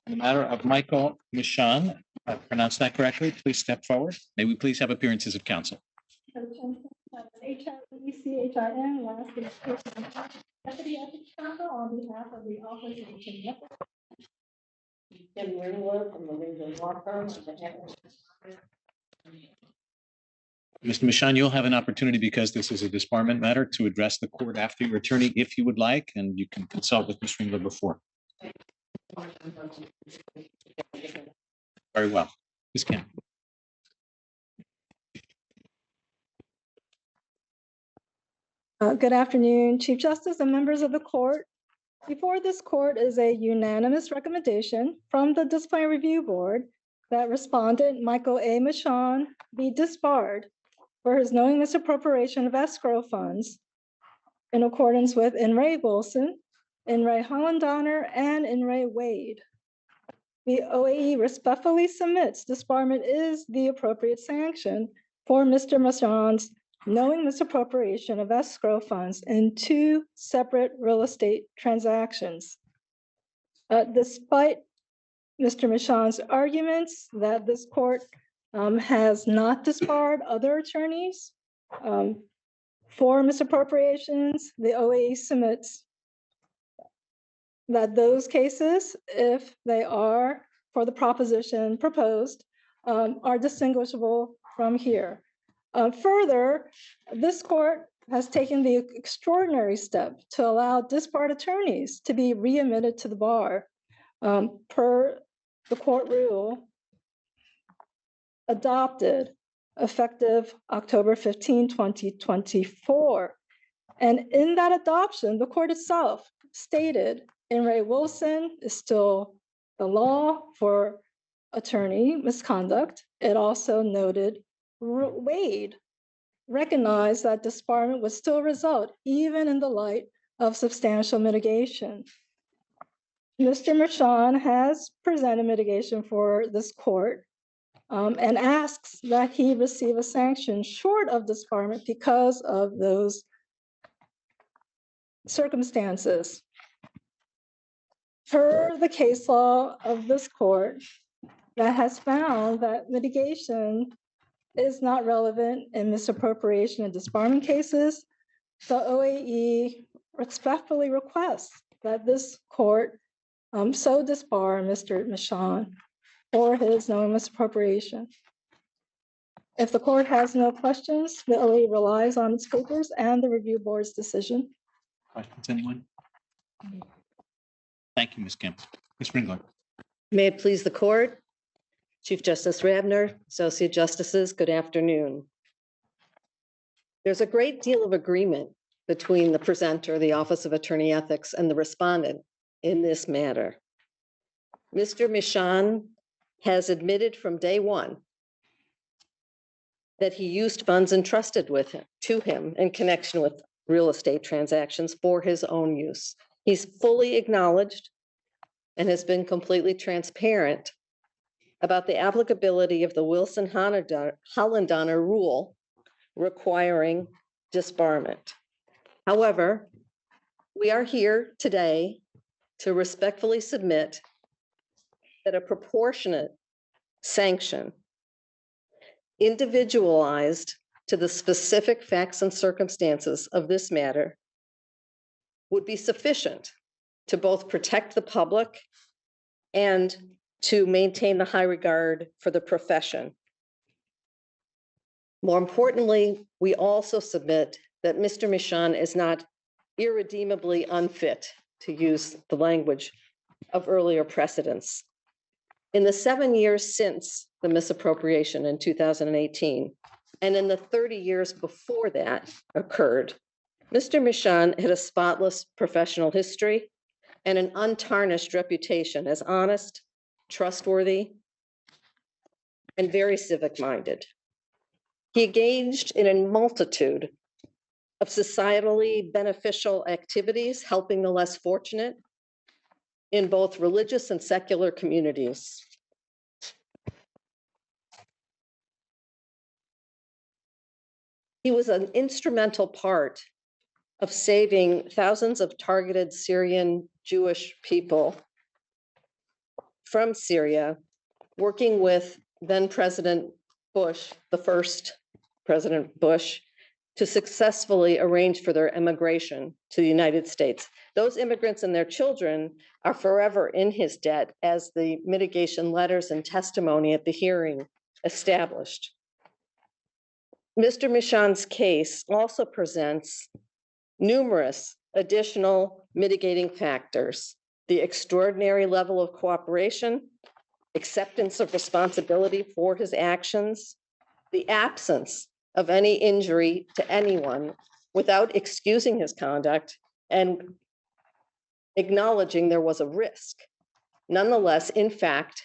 In the matter of Michael Mishaan, I pronounced that correctly. Please step forward. May we please have appearances of counsel? H-I-E-C-H-I-N, last is Deputy Ethics Counsel on behalf of the Office of Attorney Ethics. Kim Ringwood from the Ringwood Law Firm. Mr. Mishaan, you'll have an opportunity, because this is a disbarment matter, to address the court after your attorney if you would like, and you can consult with Ms. Ringler before. Very well. Ms. Kim. Good afternoon, Chief Justice and members of the court. Before this court is a unanimous recommendation from the Disciplinary Review Board that respondent Michael A. Mishaan be disbarred for his knowing misappropriation of escrow funds in accordance with In re Wilson, In re Hollendonner, and In re Wade. The OAE respectfully submits disbarment is the appropriate sanction for Mr. Mishaan's knowing misappropriation of escrow funds in two separate real estate transactions. Despite Mr. Mishaan's arguments that this court has not disbarred other attorneys for misappropriations, the OAE submits that those cases, if they are for the proposition proposed, are distinguishable from here. Further, this court has taken the extraordinary step to allow disbarred attorneys to be readmitted to the bar per the court rule adopted effective October 15, 2024. And in that adoption, the court itself stated In re Wilson is still the law for attorney misconduct. It also noted Wade recognized that disbarment would still result even in the light of substantial mitigation. Mr. Mishaan has presented mitigation for this court and asks that he receive a sanction short of disbarment because of those circumstances. Per the case law of this court that has found that mitigation is not relevant in misappropriation and disbarment cases, the OAE respectfully requests that this court so disbar Mr. Mishaan for his knowing misappropriation. If the court has no questions, the OAE relies on its papers and the review board's decision. Questions, anyone? Thank you, Ms. Kim. Ms. Ringler. May it please the court. Chief Justice Rabner, Associate Justices, good afternoon. There's a great deal of agreement between the presenter, the Office of Attorney Ethics, and the respondent in this matter. Mr. Mishaan has admitted from day one that he used funds entrusted to him in connection with real estate transactions for his own use. He's fully acknowledged and has been completely transparent about the applicability of the Wilson-Hollendonner rule requiring disbarment. However, we are here today to respectfully submit that a proportionate sanction, individualized to the specific facts and circumstances of this matter, would be sufficient to both protect the public and to maintain the high regard for the profession. More importantly, we also submit that Mr. Mishaan is not irredeemably unfit, to use the language of earlier precedents. In the 7 years since the misappropriation in 2018, and in the 30 years before that occurred, Mr. Mishaan had a spotless professional history and an untarnished reputation as honest, trustworthy, and very civic-minded. He engaged in a multitude of societally beneficial activities, helping the less fortunate in both religious and secular communities. He was an instrumental part of saving thousands of targeted Syrian Jewish people from Syria, working with then President Bush, the first President Bush, to successfully arrange for their immigration to the United States. Those immigrants and their children are forever in his debt, as the mitigation letters and testimony at the hearing established. Mr. Mishaan's case also presents numerous additional mitigating factors: the extraordinary level of cooperation, acceptance of responsibility for his actions, the absence of any injury to anyone without excusing his conduct and acknowledging there was a risk. Nonetheless, in fact,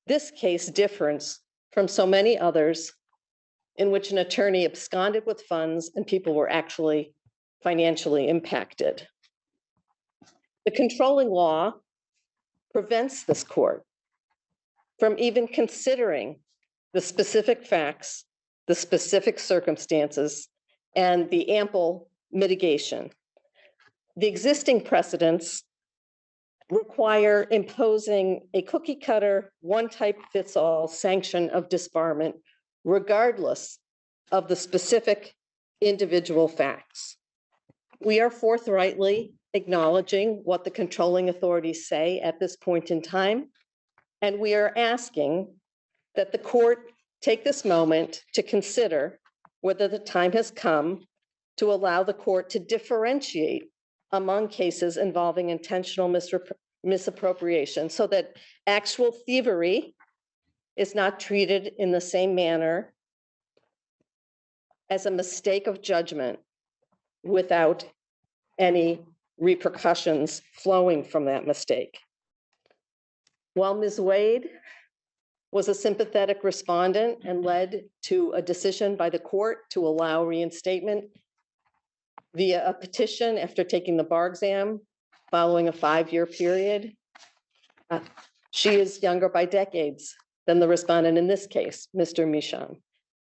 this case differs from so many others in which an attorney absconded with funds and people were actually financially impacted. The controlling law prevents this court from even considering the specific facts, the specific circumstances, and the ample mitigation. The existing precedents require imposing a cookie cutter, one type fits all sanction of disbarment, regardless of the specific individual facts. We are forthrightly acknowledging what the controlling authorities say at this point in time, and we are asking that the court take this moment to consider whether the time has come to allow the court to differentiate among cases involving intentional misappropriation, so that actual thievery is not treated in the same manner as a mistake of judgment without any repercussions flowing from that mistake. While Ms. Wade was a sympathetic respondent and led to a decision by the court to allow reinstatement via a petition after taking the bar exam following a 5-year period, she is younger by decades than the respondent in this case, Mr. Mishaan.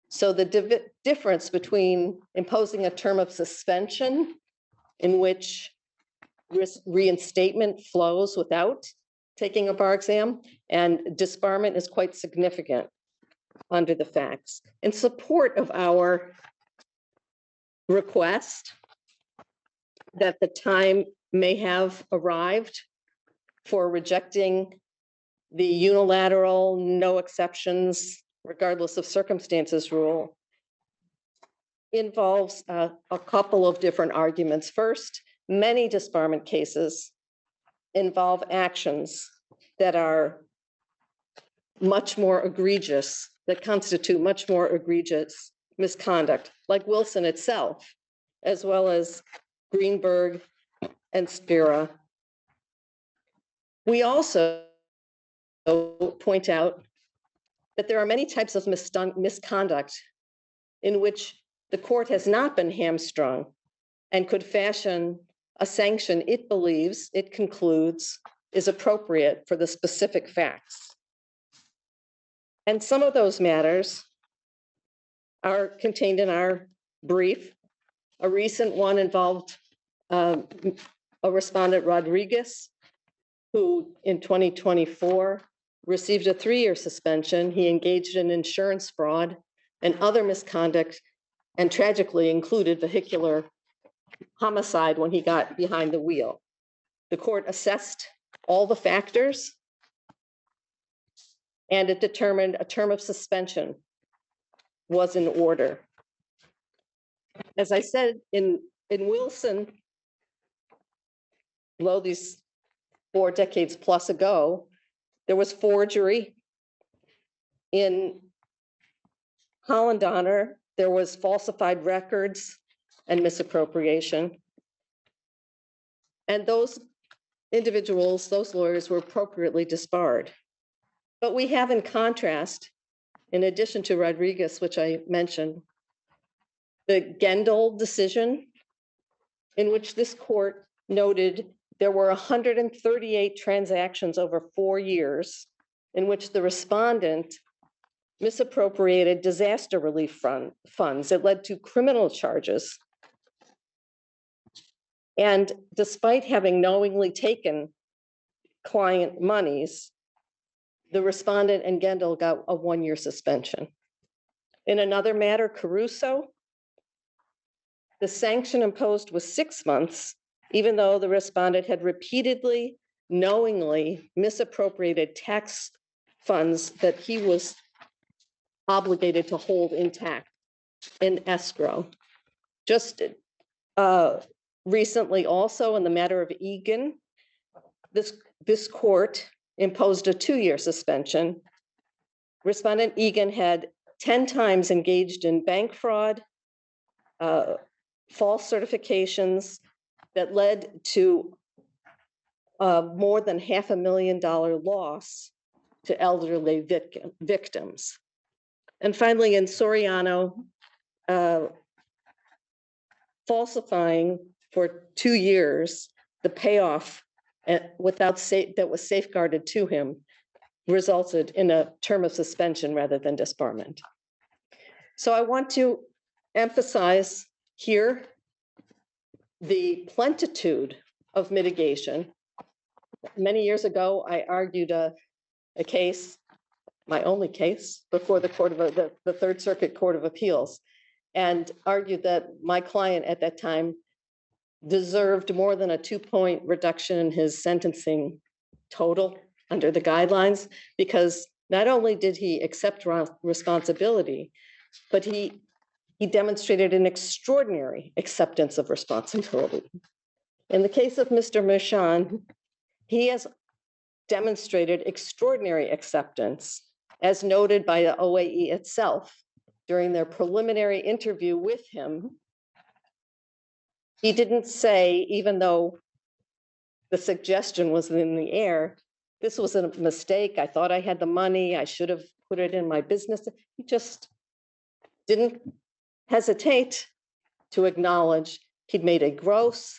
So the difference between imposing a term of suspension in which reinstatement flows without taking a bar exam and disbarment is quite significant under the facts. In support of our request that the time may have arrived for rejecting the unilateral, no exceptions, regardless of circumstances rule, involves a couple of different arguments. First, many disbarment cases involve actions that are much more egregious, that constitute much more egregious misconduct, like Wilson itself, as well as Greenberg and Spira. We also point out that there are many types of misconduct in which the court has not been hamstrung and could fashion a sanction it believes, it concludes, is appropriate for the specific facts. And some of those matters are contained in our brief. A recent one involved a respondent, Rodriguez, who in 2024 received a 3-year suspension. He engaged in insurance fraud and other misconduct, and tragically included vehicular homicide when he got behind the wheel. The court assessed all the factors, and it determined a term of suspension was in order. As I said, in Wilson, below these 4 decades plus ago, there was forgery. In Holland Honor, there was falsified records and misappropriation. And those individuals, those lawyers, were appropriately disbarred. But we have, in contrast, in addition to Rodriguez, which I mentioned, the Gendel decision, in which this court noted there were 138 transactions over 4 years in which the respondent misappropriated disaster relief funds. It led to criminal charges. And despite having knowingly taken client monies, the respondent and Gendel got a 1-year suspension. In another matter, Caruso, the sanction imposed was 6 months, even though the respondent had repeatedly, knowingly misappropriated tax funds that he was obligated to hold intact in escrow. Just recently also in the matter of Egan, this court imposed a 2-year suspension. Respondent Egan had 10 times engaged in bank fraud, false certifications that led to more than $500,000 loss to elderly victims. And finally, in Soriano, falsifying for 2 years the payoff that was safeguarded to him resulted in a term of suspension rather than disbarment. So I want to emphasize here the plentitude of mitigation. Many years ago, I argued a case, my only case, before the Third Circuit Court of Appeals, and argued that my client at that time deserved more than a 2-point reduction in his sentencing total under the guidelines, because not only did he accept responsibility, but he demonstrated an extraordinary acceptance of responsibility. In the case of Mr. Mishaan, he has demonstrated extraordinary acceptance, as noted by the OAE itself during their preliminary interview with him. He didn't say, even though the suggestion was in the air, this was a mistake, I thought I had the money, I should have put it in my business. He just didn't hesitate to acknowledge he'd made a gross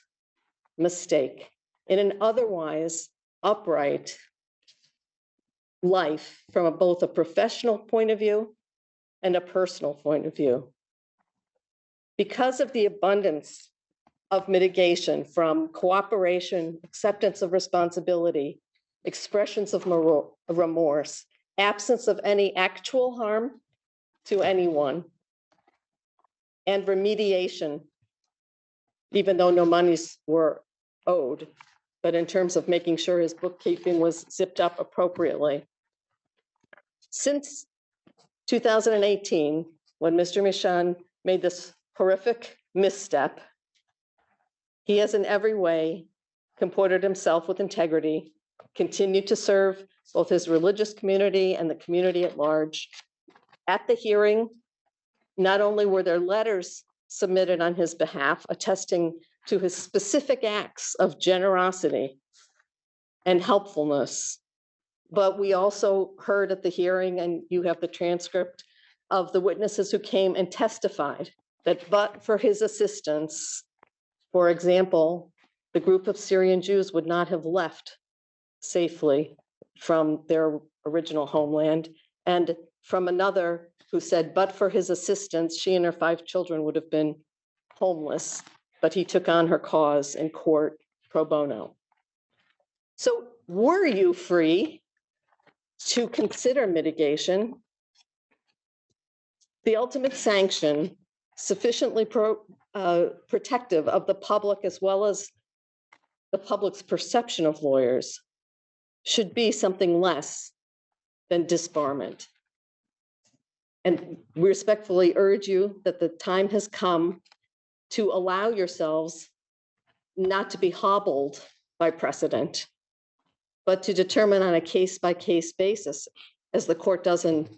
mistake in an otherwise upright life from both a professional point of view and a personal point of view. Because of the abundance of mitigation from cooperation, acceptance of responsibility, expressions of remorse, absence of any actual harm to anyone, and remediation, even though no monies were owed, but in terms of making sure his bookkeeping was zipped up appropriately. Since 2018, when Mr. Mishaan made this horrific misstep, he has in every way comported himself with integrity, continued to serve both his religious community and the community at large. At the hearing, not only were there letters submitted on his behalf attesting to his specific acts of generosity and helpfulness, but we also heard at the hearing, and you have the transcript of the witnesses who came and testified that but for his assistance, for example, the group of Syrian Jews would not have left safely from their original homeland. And from another who said, but for his assistance, she and her 5 children would have been homeless, but he took on her cause in court pro bono. So were you free to consider mitigation? The ultimate sanction, sufficiently protective of the public as well as the public's perception of lawyers, should be something less than disbarment. And we respectfully urge you that the time has come to allow yourselves not to be hobbled by precedent, but to determine on a case-by-case basis, as the court does in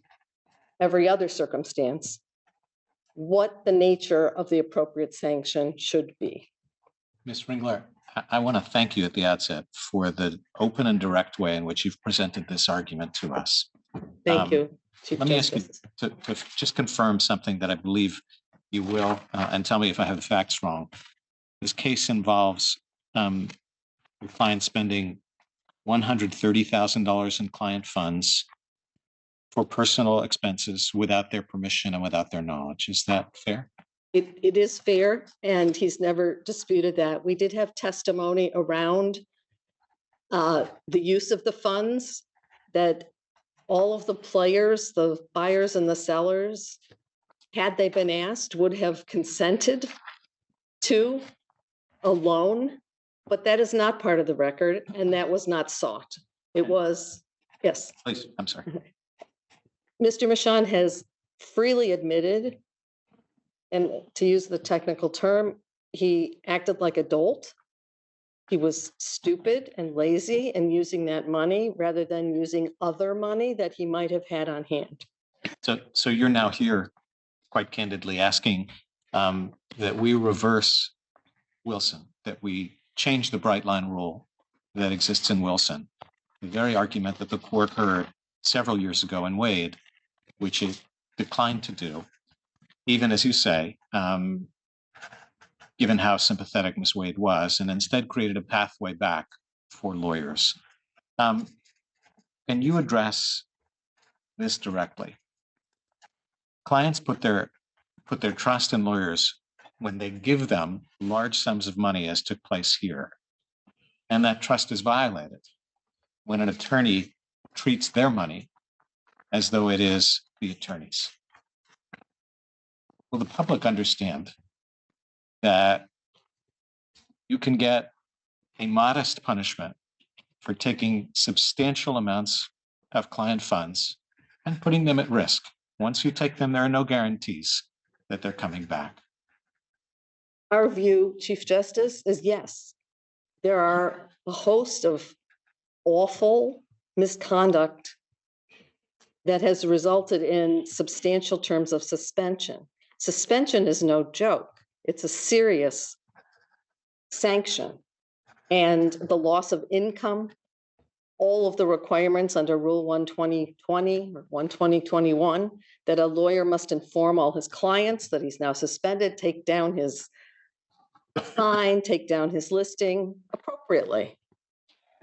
every other circumstance, what the nature of the appropriate sanction should be. Ms. Ringler, I want to thank you at the outset for the open and direct way in which you've presented this argument to us. Thank you, Chief Let me ask Justice. you to just confirm something that I believe you will, and tell me if I have the facts wrong. This case involves the client spending $130,000 in client funds for personal expenses without their permission and without their knowledge. Is that fair? It is fair, and he's never disputed that. We did have testimony around the use of the funds, that all of the players, the buyers and the sellers, had they been asked, would have consented to a loan, but that is not part of the record, and that was not sought. It was, yes. Please, I'm sorry. Mr. Mishaan has freely admitted, and to use the technical term, he acted like a dolt. He was stupid and lazy in using that money rather than using other money that he might have had on hand. So you're now here quite candidly asking that we reverse Wilson, that we change the bright line rule that exists in Wilson, the very argument that the court heard several years ago in Wade, which it declined to do, even as you say, given how sympathetic Ms. Wade was, and instead created a pathway back for lawyers. Can you address this directly? Clients put their trust in lawyers when they give them large sums of money, as took place here. And that trust is violated when an attorney treats their money as though it is the attorney's. Will the public understand that you can get a modest punishment for taking substantial amounts of client funds and putting them at risk? Once you take them, there are no guarantees that they're coming back. Our view, Chief Justice, is yes. There are a host of awful misconduct that has resulted in substantial terms of suspension. Suspension is no joke. It's a serious sanction. And the loss of income, all of the requirements under Rule 12020 or 12021, that a lawyer must inform all his clients that he's now suspended, take down his fine, take down his listing appropriately.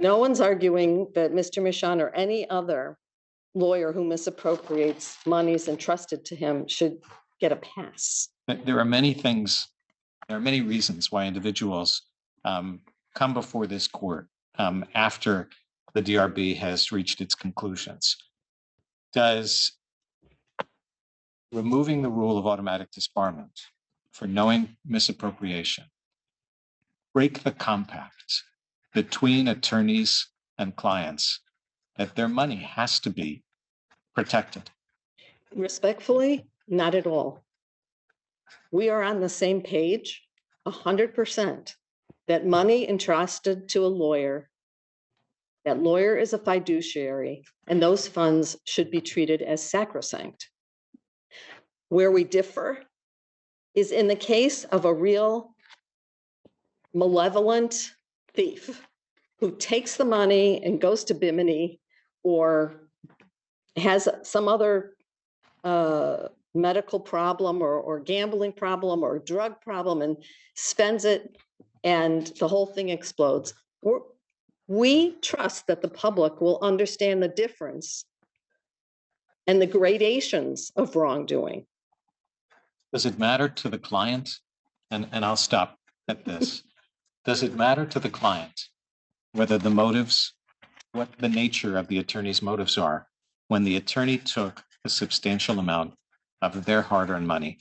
No one's arguing that Mr. Mishaan or any other lawyer who misappropriates monies entrusted to him should get a pass. There are many things, there are many reasons why individuals come before this court after the DRB has reached its conclusions. Does removing the rule of automatic disbarment for knowing misappropriation break the compact between attorneys and clients that their money has to be protected? Respectfully, not at all. We are on the same page, 100%, that money entrusted to a lawyer, that lawyer is a fiduciary, and those funds should be treated as sacrosanct. Where we differ is in the case of a real malevolent thief who takes the money and goes to Bimini or has some other medical problem or gambling problem or drug problem and spends it and the whole thing explodes. We trust that the public will understand the difference and the gradations of wrongdoing. Does it matter to the client? And I'll stop at this. Does it matter to the client whether the motives, what the nature of the attorney's motives are when the attorney took a substantial amount of their hard-earned money?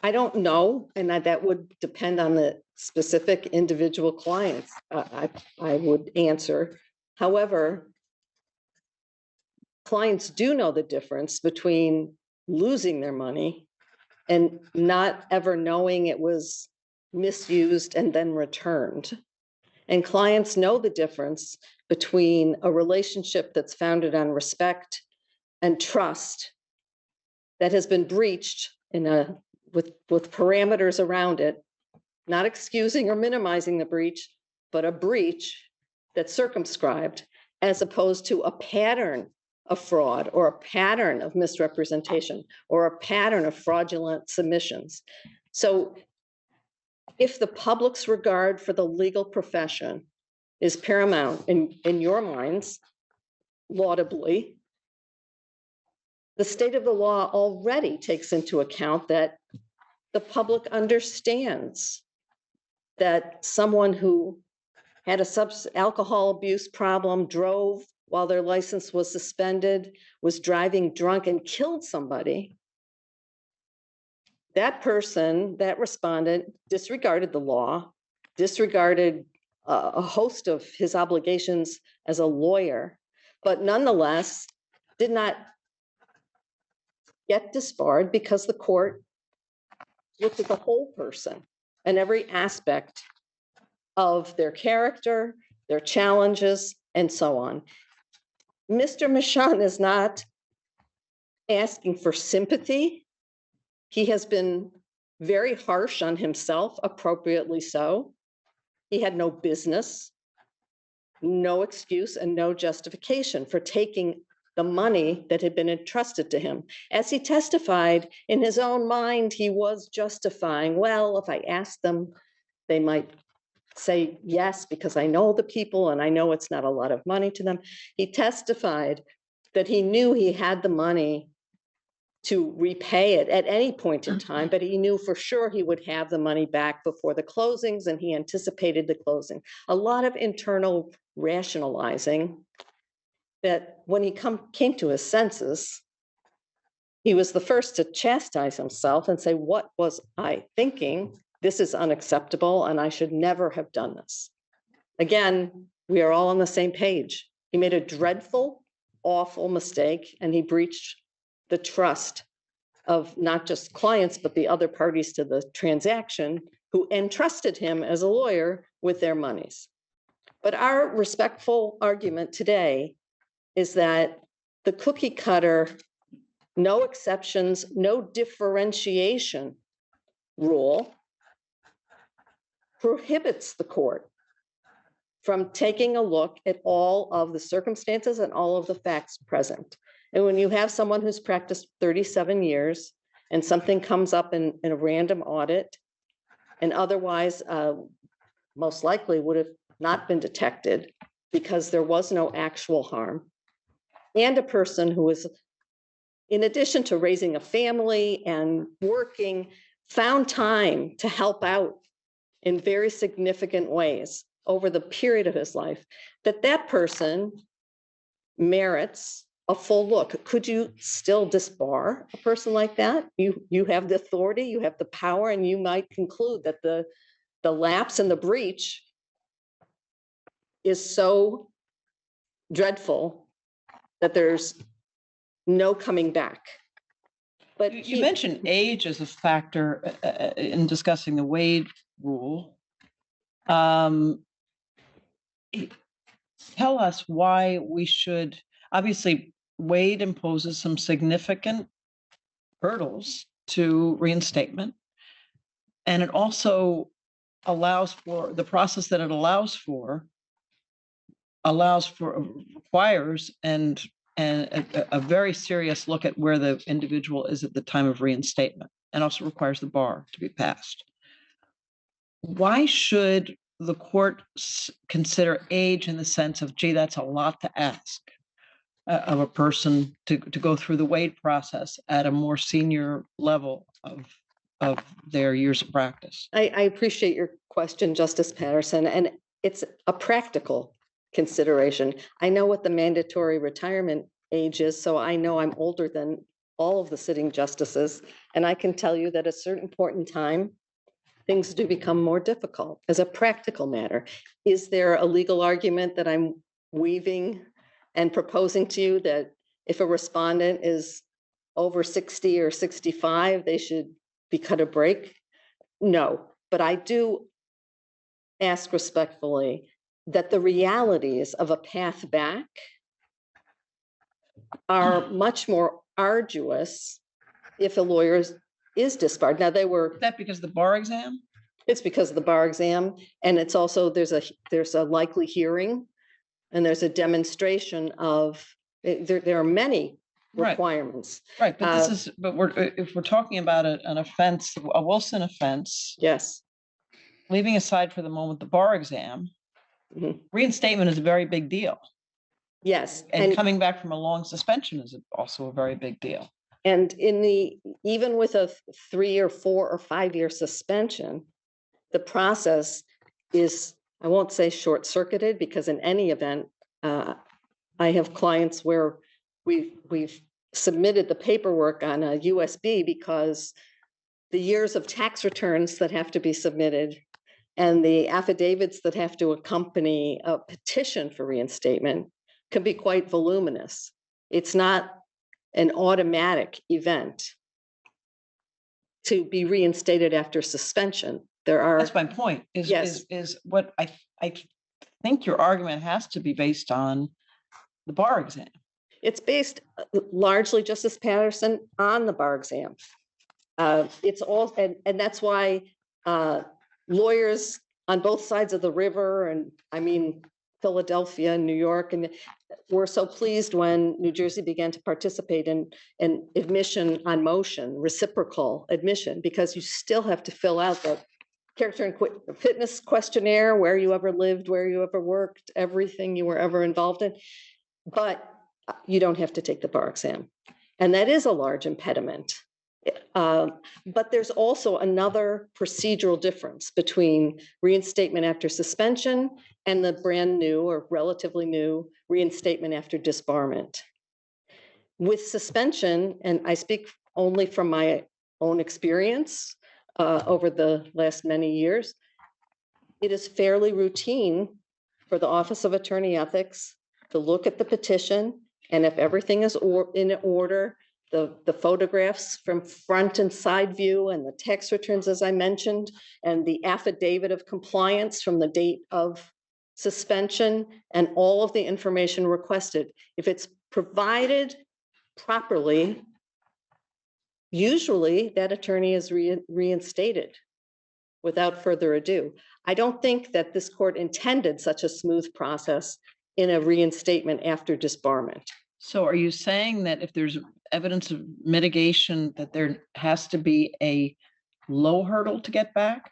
I don't know, and that would depend on the specific individual clients, I would answer. However, clients do know the difference between losing their money and not ever knowing it was misused and then returned. And clients know the difference between a relationship that's founded on respect and trust that has been breached with parameters around it, not excusing or minimizing the breach, but a breach that's circumscribed, as opposed to a pattern of fraud or a pattern of misrepresentation or a pattern of fraudulent submissions. So if the public's regard for the legal profession is paramount in your minds, laudably, the state of the law already takes into account that the public understands that someone who had a alcohol abuse problem, drove while their license was suspended, was driving drunk and killed somebody, that person, that respondent, disregarded the law, disregarded a host of his obligations as a lawyer, but nonetheless did not get disbarred because the court looked at the whole person and every aspect of their character, their challenges, and so on. Mr. Mishaan is not asking for sympathy. He has been very harsh on himself, appropriately so. He had no business, no excuse, and no justification for taking the money that had been entrusted to him. As he testified, in his own mind, he was justifying, well, if I asked them, they might say yes, because I know the people and I know it's not a lot of money to them. He testified that he knew he had the money to repay it at any point in time, but he knew for sure he would have the money back before the closings, and he anticipated the closing. A lot of internal rationalizing that when he came to his senses, he was the first to chastise himself and say, what was I thinking? This is unacceptable, and I should never have done this. Again, we are all on the same page. He made a dreadful, awful mistake, and he breached the trust of not just clients, but the other parties to the transaction who entrusted him as a lawyer with their monies. But our respectful argument today is that the cookie cutter, no exceptions, no differentiation rule prohibits the court from taking a look at all of the circumstances and all of the facts present. And when you have someone who's practiced 37 years and something comes up in a random audit and otherwise most likely would have not been detected because there was no actual harm, and a person who is, in addition to raising a family and working, found time to help out in very significant ways over the period of his life, that person merits a full look. Could you still disbar a person like that? You have the authority, you have the power, and you might conclude that the lapse and the breach is so dreadful that there's no coming back. But you mentioned age as a factor in discussing the Wade rule. Tell us why we should, obviously, Wade imposes some significant hurdles to reinstatement. And it also allows for the process that it requires and a very serious look at where the individual is at the time of reinstatement, and also requires the bar to be passed. Why should the court consider age in the sense of, gee, that's a lot to ask of a person to go through the Wade process at a more senior level of their years of practice? I appreciate your question, Justice Patterson, and it's a practical consideration. I know what the mandatory retirement age is, so I know I'm older than all of the sitting justices, and I can tell you that at a certain point in time, things do become more difficult as a practical matter. Is there a legal argument that I'm weaving and proposing to you that if a respondent is over 60 or 65, they should be cut a break? No, but I do ask respectfully that the realities of a path back are much more arduous if a lawyer is disbarred. Now, Is that because of the bar exam? It's because of the bar exam, and it's also there's a likely hearing, and there's a demonstration of there are many requirements. Right, but if we're talking about an offense, a Wilson offense. Yes. Leaving aside for the moment the bar exam, reinstatement is a very big deal. Yes, and coming back from a long suspension is also a very big deal. And even with a 3 or 4 or 5 year suspension, the process is, I won't say short-circuited, because in any event, I have clients where we've submitted the paperwork on a USB because the years of tax returns that have to be submitted and the affidavits that have to accompany a petition for reinstatement can be quite voluminous. It's not an automatic event to be reinstated after suspension. There are. That's my point, Yes. is what I think your argument has to be based on the bar exam. It's based largely, Justice Patterson, on the bar exam. It's all, and that's why lawyers on both sides of the river, and I mean, Philadelphia and New York, and were so pleased when New Jersey began to participate in admission on motion, reciprocal admission, because you still have to fill out that character and fitness questionnaire, where you ever lived, where you ever worked, everything you were ever involved in. But you don't have to take the bar exam. And that is a large impediment. But there's also another procedural difference between reinstatement after suspension and the brand new or relatively new reinstatement after disbarment. With suspension, and I speak only from my own experience over the last many years, it is fairly routine for the Office of Attorney Ethics to look at the petition, and if everything is in order, the photographs from front and side view and the tax returns, as I mentioned, and the affidavit of compliance from the date of suspension and all of the information requested. If it's provided properly, usually that attorney is reinstated without further ado. I don't think that this court intended such a smooth process in a reinstatement after disbarment. So are you saying that if there's evidence of mitigation, that there has to be a low hurdle to get back?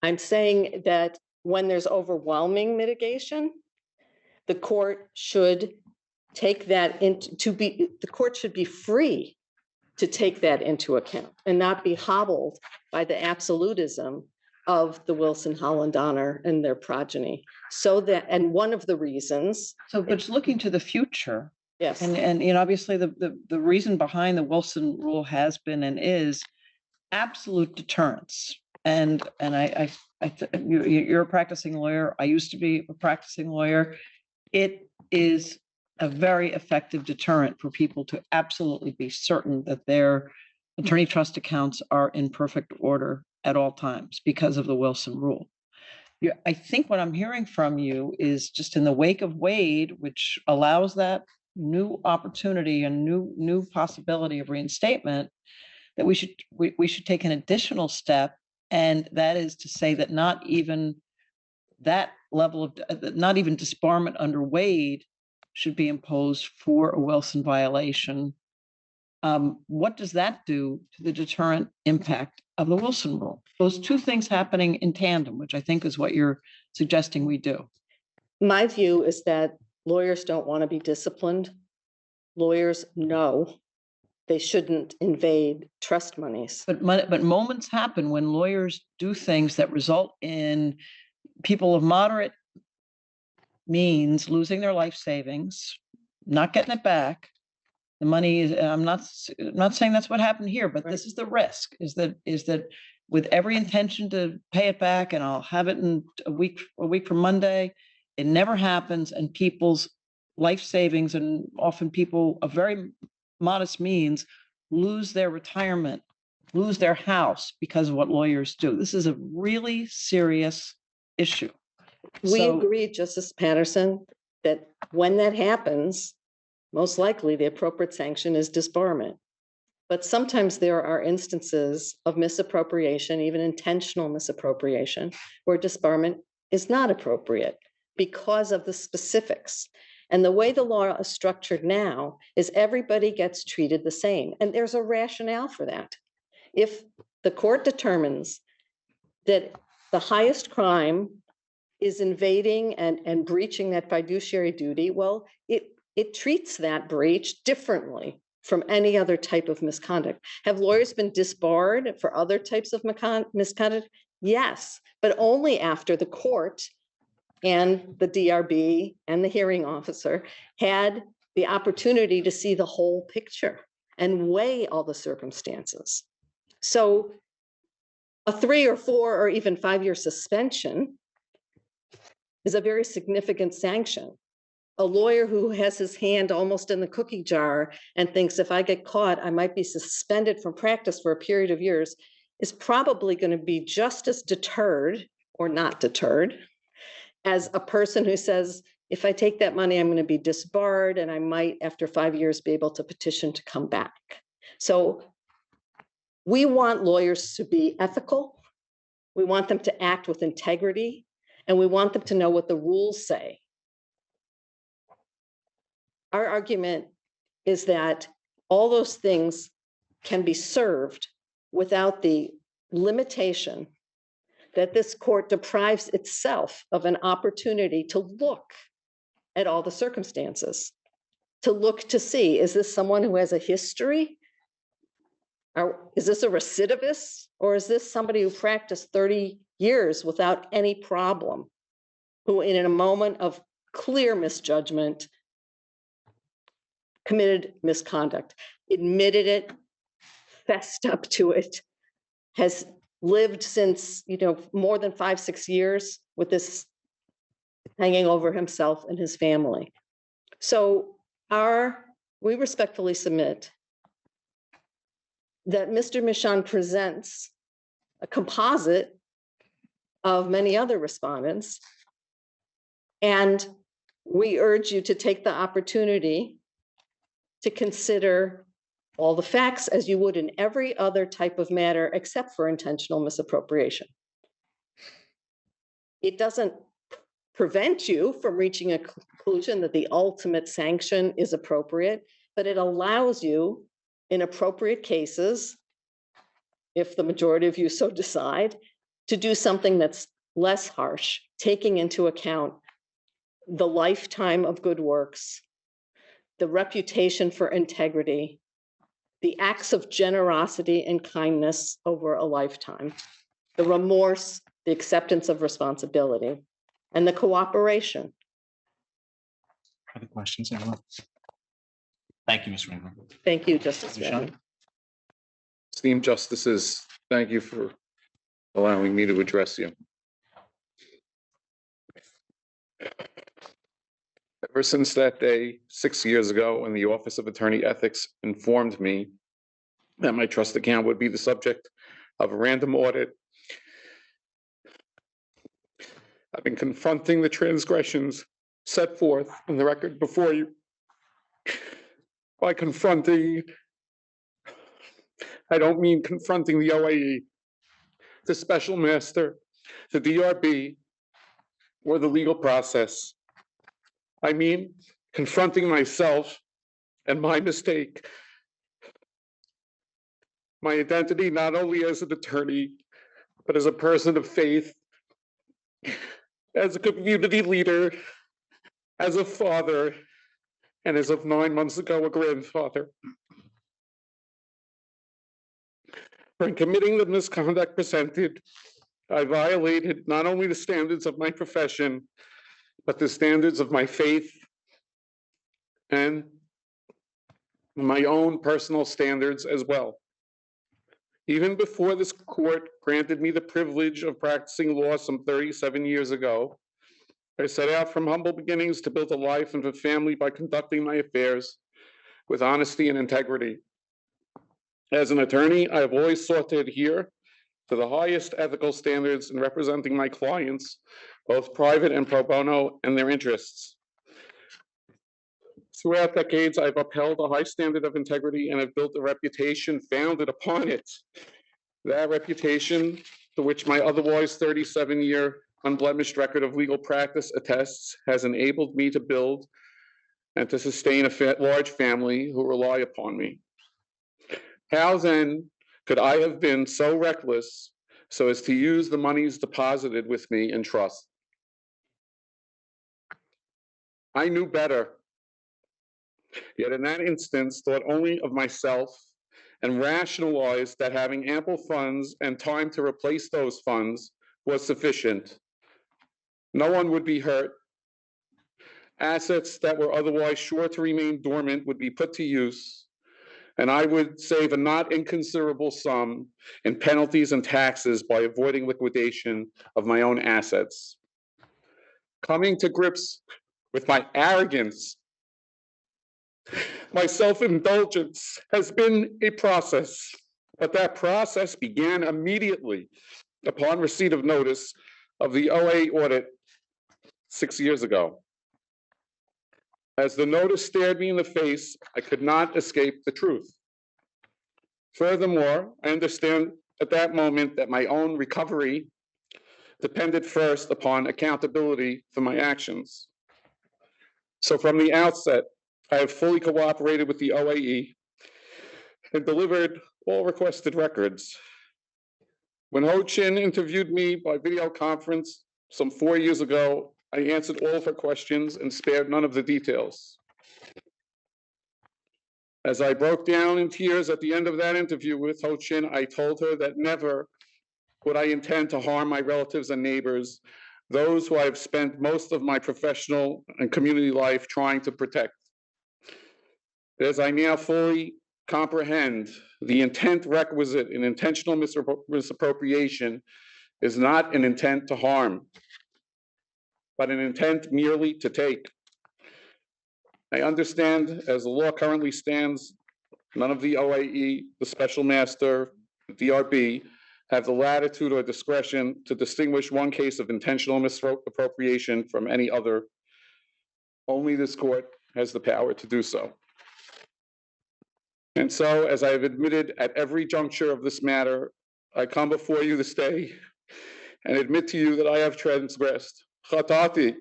I'm saying that when there's overwhelming mitigation, the court should take that the court should be free to take that into account and not be hobbled by the absolutism of the Wilson Holland Honor and their progeny. So that, and one of the reasons. So, but it's looking to the future. Yes. And you know, obviously the reason behind the Wilson rule has been and is absolute deterrence. And you're a practicing lawyer. I used to be a practicing lawyer. It is a very effective deterrent for people to absolutely be certain that their attorney trust accounts are in perfect order at all times because of the Wilson rule. I think what I'm hearing from you is just in the wake of Wade, which allows that new opportunity and new possibility of reinstatement, that we should take an additional step, and that is to say that not even that level of not even disbarment under Wade should be imposed for a Wilson violation. What does that do to the deterrent impact of the Wilson rule? Those two things happening in tandem, which I think is what you're suggesting we do. My view is that lawyers don't want to be disciplined. Lawyers know they shouldn't invade trust monies. But moments happen when lawyers do things that result in people of moderate means losing their life savings, not getting it back. The money is, I'm not saying that's what happened here, but this is the risk, is that with every intention to pay it back, and I'll have it in a week from Monday, it never happens, and people's life savings, and often people of very modest means, lose their retirement, lose their house because of what lawyers do. This is a really serious issue. We agree, Justice Patterson, that when that happens, most likely the appropriate sanction is disbarment. But sometimes there are instances of misappropriation, even intentional misappropriation, where disbarment is not appropriate because of the specifics. And the way the law is structured now is everybody gets treated the same. And there's a rationale for that. If the court determines that the highest crime is invading and breaching that fiduciary duty, well, it treats that breach differently from any other type of misconduct. Have lawyers been disbarred for other types of misconduct? Yes, but only after the court and the DRB and the hearing officer had the opportunity to see the whole picture and weigh all the circumstances. So a 3 or 4 or even 5-year suspension is a very significant sanction. A lawyer who has his hand almost in the cookie jar and thinks if I get caught, I might be suspended from practice for a period of years is probably going to be just as deterred or not deterred as a person who says, if I take that money, I'm going to be disbarred and I might, after 5 years, be able to petition to come back. So we want lawyers to be ethical. We want them to act with integrity, and we want them to know what the rules say. Our argument is that all those things can be served without the limitation that this court deprives itself of an opportunity to look at all the circumstances, to look to see, is this someone who has a history? Or is this a recidivist? Or is this somebody who practiced 30 years without any problem, who in a moment of clear misjudgment committed misconduct, admitted it, fessed up to it, has lived since, more than 5-6 years with this hanging over himself and his family. So we respectfully submit that Mr. Mishaan presents a composite of many other respondents, and we urge you to take the opportunity to consider all the facts as you would in every other type of matter except for intentional misappropriation. It doesn't prevent you from reaching a conclusion that the ultimate sanction is appropriate, but it allows you in appropriate cases, if the majority of you so decide, to do something that's less harsh, taking into account the lifetime of good works, the reputation for integrity, the acts of generosity and kindness over a lifetime, the remorse, the acceptance of responsibility, and the cooperation. Other questions, anyone? Thank you, Ms. Ringler. Thank you, Justice Mishaan? Brennan. Esteemed justices, thank you for allowing me to address you. Ever since that day, 6 years ago, when the Office of Attorney Ethics informed me that my trust account would be the subject of a random audit, I've been confronting the transgressions set forth in the record before you. By confronting, I don't mean confronting the OAE, the special master, the DRB, or the legal process. I mean confronting myself and my mistake, my identity not only as an attorney, but as a person of faith, as a community leader, as a father, and as of 9 months ago, a grandfather. For committing the misconduct presented, I violated not only the standards of my profession, but the standards of my faith and my own personal standards as well. Even before this court granted me the privilege of practicing law some 37 years ago, I set out from humble beginnings to build a life and a family by conducting my affairs with honesty and integrity. As an attorney, I have always sought to adhere to the highest ethical standards in representing my clients, both private and pro bono, and their interests. Throughout decades, I've upheld a high standard of integrity and have built a reputation founded upon it. That reputation, to which my otherwise 37-year unblemished record of legal practice attests, has enabled me to build and to sustain a large family who rely upon me. How then could I have been so reckless so as to use the monies deposited with me in trust? I knew better, yet in that instance thought only of myself and rationalized that having ample funds and time to replace those funds was sufficient. No one would be hurt. Assets that were otherwise sure to remain dormant would be put to use, and I would save a not inconsiderable sum in penalties and taxes by avoiding liquidation of my own assets. Coming to grips with my arrogance, my self-indulgence has been a process, but that process began immediately upon receipt of notice of the OA audit 6 years ago. As the notice stared me in the face, I could not escape the truth. Furthermore, I understand at that moment that my own recovery depended first upon accountability for my actions. So from the outset, I have fully cooperated with the OAE and delivered all requested records. When Ho Chin interviewed me by video conference some 4 years ago, I answered all of her questions and spared none of the details. As I broke down in tears at the end of that interview with Ho Chin, I told her that never would I intend to harm my relatives and neighbors, those who I have spent most of my professional and community life trying to protect. As I now fully comprehend, the intent requisite in intentional misappropriation is not an intent to harm, but an intent merely to take. I understand, as the law currently stands, none of the OAE, the special master, the DRB, have the latitude or discretion to distinguish one case of intentional misappropriation from any other. Only this court has the power to do so. And so, as I have admitted at every juncture of this matter, I come before you this day and admit to you that I have transgressed. Khatati,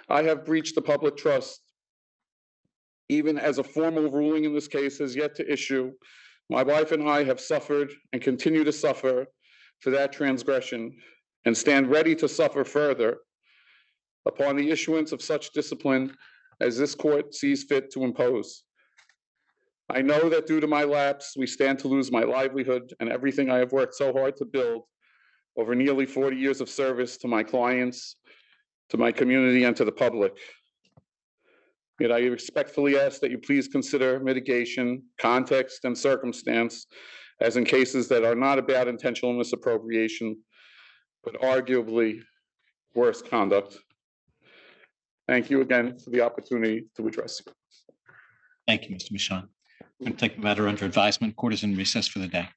I have breached the public trust. Even as a formal ruling in this case has yet to issue, my wife and I have suffered and continue to suffer for that transgression and stand ready to suffer further upon the issuance of such discipline as this court sees fit to impose. I know that due to my lapse, we stand to lose my livelihood and everything I have worked so hard to build over nearly 40 years of service to my clients, to my community, and to the public. Yet I respectfully ask that you please consider mitigation, context, and circumstance, as in cases that are not about intentional misappropriation, but arguably worse conduct. Thank you again for the opportunity to address you. Thank you, Mr. Mishaan. I'm going to take the matter under advisement. Court is in recess for the day.